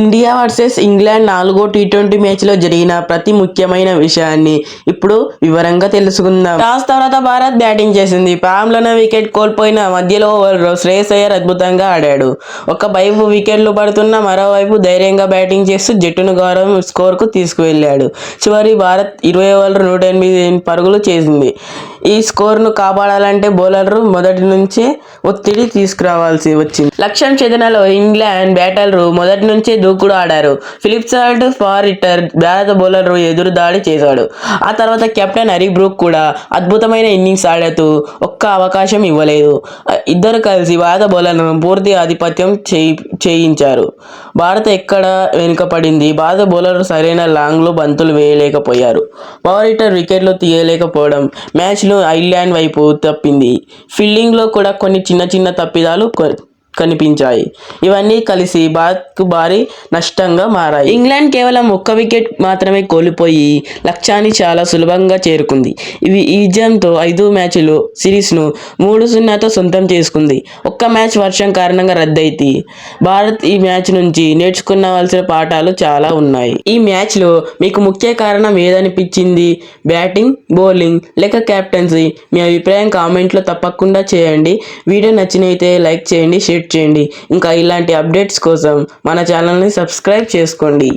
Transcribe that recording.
India versus England 4వ T20 మ్యాచ్లో జరిగిన ప్రతి ముఖ్యమైన విషయాన్ని ఇప్పుడు వివరంగా తెలుసుకుందాం. టాస్ తర్వాత భారత్ బ్యాటింగ్ చేసింది. ప్రారంభంలోనే వికెట్ కోల్పోయిన మధ్యలో ఓవర్లో శ్రేయస్ అయ్యర్ అద్భుతంగా ఆడాడు. ఒకవైపు వికెట్లు పడుతున్నా మరోవైపు ధైర్యంగా బ్యాటింగ్ చేస్తూ జట్టును గౌరవం స్కోర్కు తీసుకువెళ్లాడు. చివరి భారత్ 20 ఓవర్లలో 108 పరుగులు చేసింది. ఈ స్కోర్ను కాపాడాలంటే బౌలర్లు మొదటి నుంచే ఒత్తిడి తీసుకురావాల్సి వచ్చింది. లక్ష్యం ఛేదనలో ఇంగ్లాండ్ బ్యాటర్లు మొదటి నుంచే దూకుడు ఆడారు. ఫిలిప్ సాల్ట్ ఫార్ హిట్టర్ భారత బౌలర్లు ఎదురు దాడి చేశాడు. ఆ తర్వాత కెప్టెన్ హరి బ్రూక్ కూడా అద్భుతమైన ఇన్నింగ్స్ ఆడుతూ ఒక్క అవకాశం ఇవ్వలేదు. ఇద్దరు కలిసి భారత బౌలర్లను పూర్తి ఆధిపత్యం చేయించారు. భారత్ ఎక్కడ వెనుకపడింది. భారత బౌలర్లు సరైన లాంగ్లో బంతులు వేయలేకపోయారు. పవర్ హిట్టర్ వికెట్లు తీయలేకపోవడం మ్యాచ్ను ఐర్లాండ్ వైపు తప్పింది. ఫీల్డింగ్లో కూడా కొన్ని చిన్న తప్పిదాలు కనిపించాయి. ఇవన్నీ కలిసి భారత్కు భారీ నష్టంగా మారాయి. ఇంగ్లాండ్ కేవలం ఒక్క వికెట్ మాత్రమే కోల్పోయి లక్ష్యాన్ని చాలా సులభంగా చేరుకుంది. ఈ విజయంతో 5 మ్యాచ్ల సిరీస్ను 3-0తో సొంతం చేసుకుంది. ఒక్క మ్యాచ్ వర్షం కారణంగా రద్దయింది. భారత్ ఈ మ్యాచ్ నుంచి నేర్చుకోవాల్సిన పాఠాలు చాలా ఉన్నాయి. ఈ మ్యాచ్లో మీకు ముఖ్య కారణం ఏదనిపించింది? బ్యాటింగ్, బౌలింగ్ లేక కెప్టెన్సీ? మీ అభిప్రాయం కామెంట్లో తప్పకుండా చేయండి. వీడియో నచ్చినైతే లైక్ చేయండి, షేర్ చేయండి. ఇంకా ఇలాంటి అప్డేట్స్ కోసం మన ఛానల్ని సబ్స్క్రైబ్ చేసుకోండి.